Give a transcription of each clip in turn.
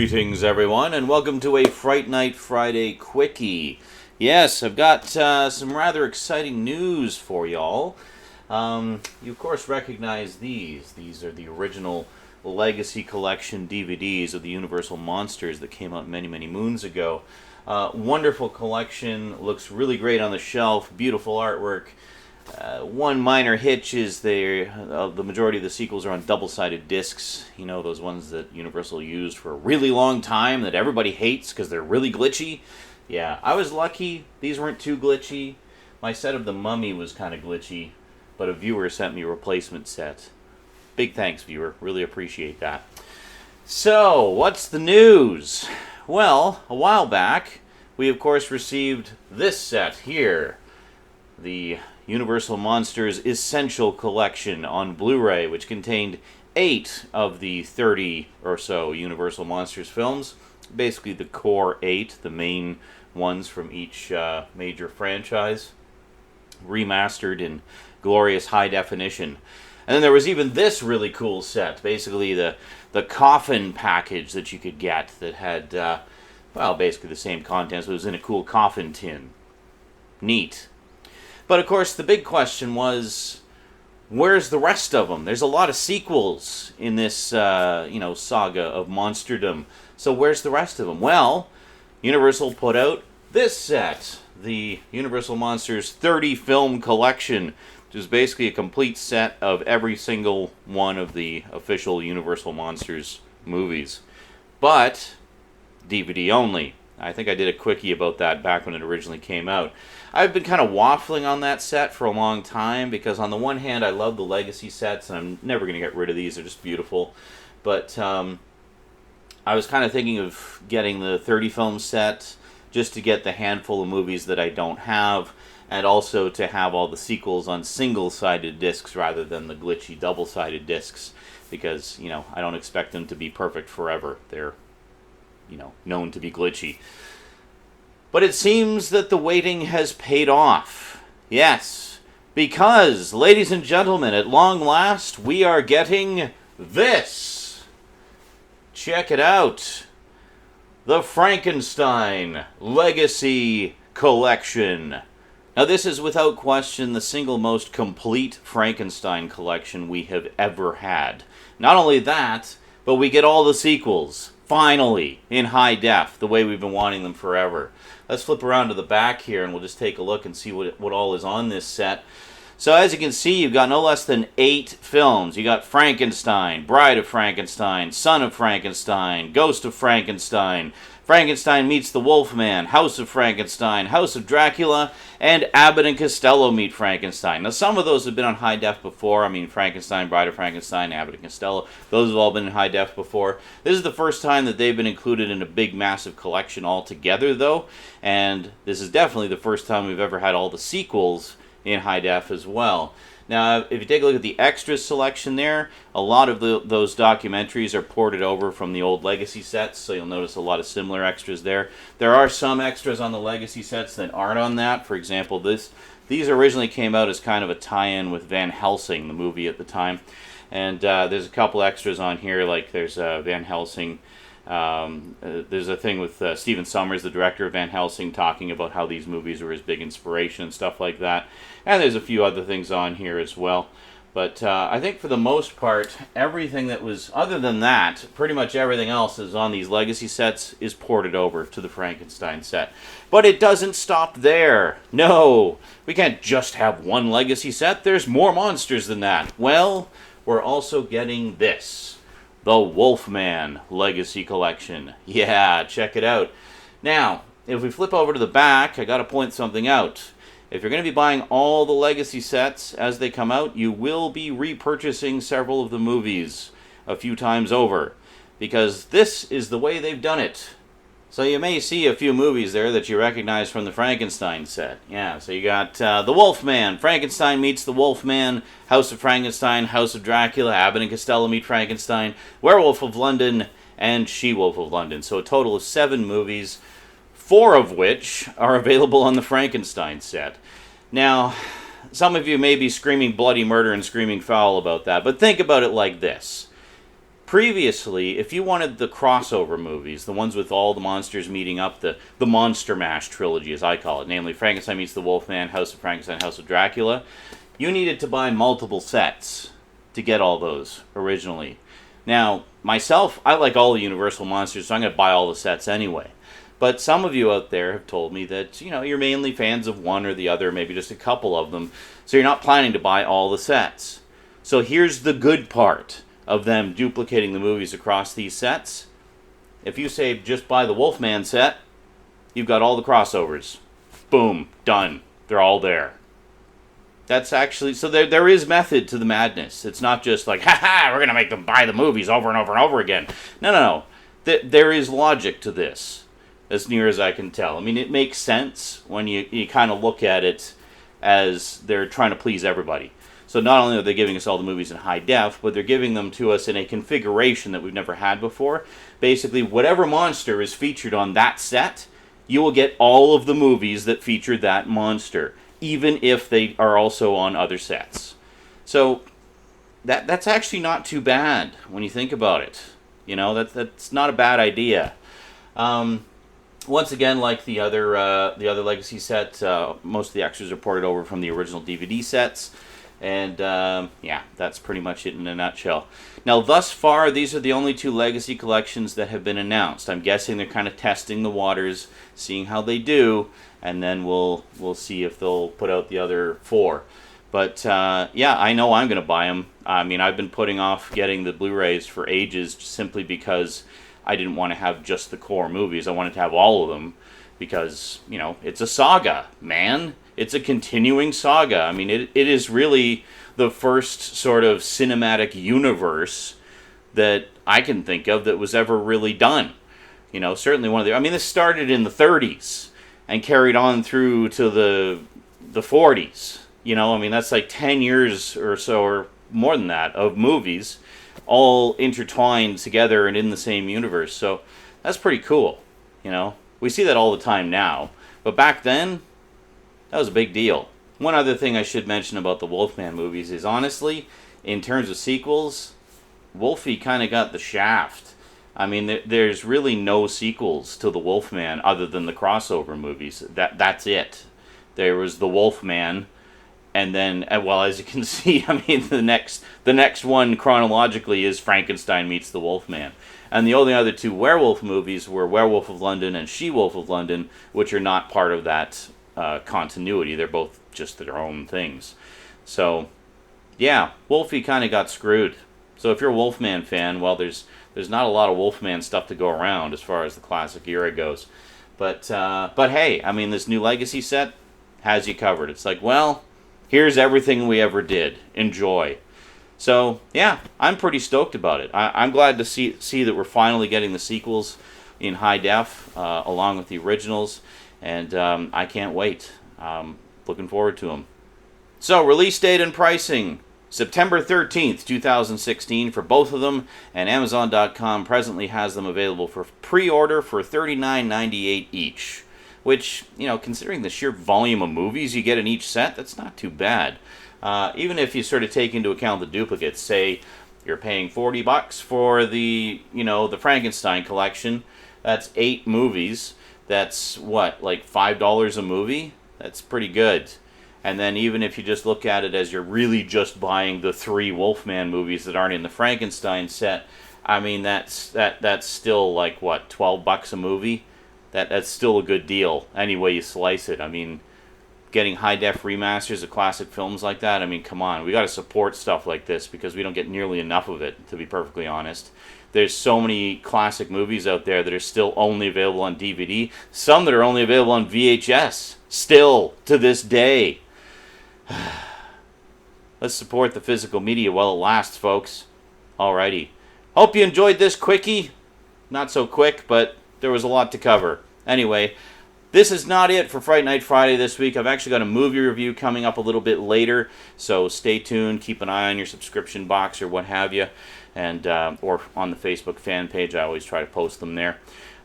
Greetings, everyone, and welcome to a Fright Night Friday Quickie. Yes, I've got some rather exciting news for y'all. You, of course, recognize these. These are the original Legacy Collection DVDs of the Universal Monsters that came out many, many moons ago. Wonderful collection, looks really great on the shelf, beautiful artwork. One minor hitch is the majority of the sequels are on double-sided discs. You know, those ones that Universal used for a really long time that everybody hates because they're really glitchy. Yeah, I was lucky. These weren't too glitchy. My set of The Mummy was kind of glitchy, but a viewer sent me a replacement set. Big thanks, viewer. Really appreciate that. So, what's the news? Well, a while back, we of course received this set here. The Universal Monsters Essential Collection on Blu-ray, which contained 8 of the 30 or so Universal Monsters films. Basically the core 8, the main ones from each major franchise, remastered in glorious high definition. And then there was even this really cool set, basically the coffin package that you could get that had, well, basically the same contents, but it was in a cool coffin tin. Neat. But of course, the big question was, where's the rest of them? There's a lot of sequels in this, saga of monsterdom. So where's the rest of them? Well, Universal put out this set, the Universal Monsters 30 film collection, which is basically a complete set of every single one of the official Universal Monsters movies. But DVD only. I think I did a quickie about that back when it originally came out. I've been kind of waffling on that set for a long time because on the one hand I love the Legacy sets and I'm never going to get rid of these, they're just beautiful. But I was kind of thinking of getting the 30 film set just to get the handful of movies that I don't have, and also to have all the sequels on single-sided discs rather than the glitchy double-sided discs, because, I don't expect them to be perfect forever. They're known to be glitchy. But it seems that the waiting has paid off. Yes, because, ladies and gentlemen, at long last, we are getting this. Check it out. The Frankenstein Legacy Collection. Now, this is without question the single most complete Frankenstein collection we have ever had. Not only that, but we get all the sequels. Finally, in high def, the way we've been wanting them forever. Let's flip around to the back here and we'll just take a look and see what all is on this set. So as you can see, you've got no less than 8 films. You got Frankenstein, Bride of Frankenstein, Son of Frankenstein, Ghost of Frankenstein, Frankenstein Meets the Wolfman, House of Frankenstein, House of Dracula, and Abbott and Costello Meet Frankenstein. Now, some of those have been on high def before. I mean, Frankenstein, Bride of Frankenstein, Abbott and Costello. Those have all been in high def before. This is the first time that they've been included in a big, massive collection altogether, though. And this is definitely the first time we've ever had all the sequels in high def as well. Now, if you take a look at the extras selection there, a lot of those documentaries are ported over from the old Legacy sets, so you'll notice a lot of similar extras there. There are some extras on the Legacy sets that aren't on that. For example, these originally came out as kind of a tie-in with Van Helsing, the movie at the time. And there's a couple extras on here, like there's Van Helsing. There's a thing with Stephen Sommers, the director of Van Helsing, talking about how these movies were his big inspiration and stuff like that. And there's a few other things on here as well. But I think for the most part, everything that was, other than that, pretty much everything else is on these Legacy sets is ported over to the Frankenstein set. But it doesn't stop there. No, we can't just have one Legacy set. There's more monsters than that. Well, we're also getting this. The Wolfman Legacy Collection. Yeah, check it out. Now, if we flip over to the back, I gotta point something out. If you're going to be buying all the Legacy sets as they come out, you will be repurchasing several of the movies a few times over, because this is the way they've done it. So you may see a few movies there that you recognize from the Frankenstein set. Yeah, so you got The Wolfman, Frankenstein Meets the Wolfman, House of Frankenstein, House of Dracula, Abbott and Costello Meet Frankenstein, Werewolf of London, and She-Wolf of London. So a total of 7 movies, 4 of which are available on the Frankenstein set. Now, some of you may be screaming bloody murder and screaming foul about that, but think about it like this. Previously, if you wanted the crossover movies, the ones with all the monsters meeting up, the Monster Mash trilogy, as I call it, namely Frankenstein meets the Wolfman, House of Frankenstein, House of Dracula, you needed to buy multiple sets to get all those originally. Now, myself, I like all the Universal monsters, so I'm going to buy all the sets anyway. But some of you out there have told me that, you're mainly fans of one or the other, maybe just a couple of them, so you're not planning to buy all the sets. So here's the good part of them duplicating the movies across these sets. If you say just buy the Wolfman set, you've got all the crossovers. Boom, done. They're all there. That's actually, so there is method to the madness. It's not just like, we're going to make them buy the movies over and over and over again. No. There is logic to this, as near as I can tell. I mean, it makes sense when you kind of look at it as they're trying to please everybody. So not only are they giving us all the movies in high def, but they're giving them to us in a configuration that we've never had before. Basically, whatever monster is featured on that set, you will get all of the movies that feature that monster, even if they are also on other sets. So that's actually not too bad when you think about it. That's not a bad idea. Once again, like the other Legacy set, most of the extras are ported over from the original DVD sets. And, that's pretty much it in a nutshell. Now, thus far, these are the only 2 Legacy collections that have been announced. I'm guessing they're kind of testing the waters, seeing how they do, and then we'll see if they'll put out the other 4. But, I know I'm going to buy them. I mean, I've been putting off getting the Blu-rays for ages simply because I didn't want to have just the core movies. I wanted to have all of them because, it's a saga, man. It's a continuing saga. I mean, it is really the first sort of cinematic universe that I can think of that was ever really done. Certainly one of the... I mean, this started in the 30s and carried on through to the 40s. I mean, that's like 10 years or so, or more than that, of movies all intertwined together and in the same universe. So that's pretty cool. We see that all the time now. But back then, that was a big deal. One other thing I should mention about the Wolfman movies is, honestly, in terms of sequels, Wolfie kind of got the shaft. I mean, there's really no sequels to the Wolfman other than the crossover movies. That's it. There was the Wolfman, and then, well, as you can see, I mean, the next one chronologically is Frankenstein meets the Wolfman. And the only other 2 werewolf movies were Werewolf of London and She-Wolf of London, which are not part of that continuity. They're both just their own things. So, yeah, Wolfie kind of got screwed. So if you're a Wolfman fan, well, there's not a lot of Wolfman stuff to go around as far as the classic era goes. But hey, I mean, this new Legacy set has you covered. It's like, well, here's everything we ever did. Enjoy. So, yeah, I'm pretty stoked about it. I'm glad to see that we're finally getting the sequels in high def, along with the originals, and I can't wait. Looking forward to them. So, release date and pricing. September 13th, 2016 for both of them, and Amazon.com presently has them available for pre-order for $39.98 each. Which, considering the sheer volume of movies you get in each set, that's not too bad. Even if you sort of take into account the duplicates, say you're paying $40 for the Frankenstein collection, that's 8 movies. That's what, like $5 a movie? That's pretty good. And then even if you just look at it as you're really just buying the 3 Wolfman movies that aren't in the Frankenstein set, I mean, that's still like, what, $12 a movie? That's still a good deal, any way you slice it. I mean, getting high-def remasters of classic films like that, I mean, come on. We got to support stuff like this because we don't get nearly enough of it, to be perfectly honest. There's so many classic movies out there that are still only available on DVD. Some that are only available on VHS, still, to this day. Let's support the physical media while it lasts, folks. Alrighty. Hope you enjoyed this quickie. Not so quick, but there was a lot to cover. Anyway, this is not it for Fright Night Friday this week. I've actually got a movie review coming up a little bit later, so stay tuned. Keep an eye on your subscription box or what have you, and or on the Facebook fan page. I always try to post them there.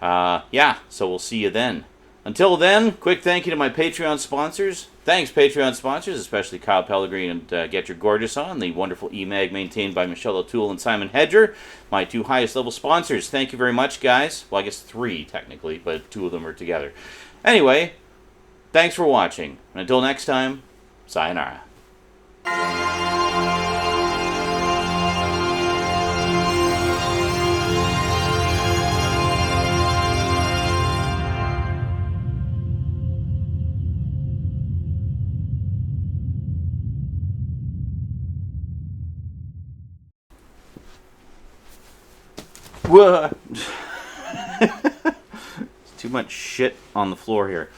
So we'll see you then. Until then, quick thank you to my Patreon sponsors. Thanks, Patreon sponsors, especially Kyle Pellegrini and Get Your Gorgeous On, the wonderful e-mag maintained by Michelle O'Toole and Simon Hedger, my two highest level sponsors. Thank you very much, guys. Well, I guess 3, technically, but 2 of them are together. Anyway, thanks for watching. And until next time, sayonara. Whoa. Too much shit on the floor here.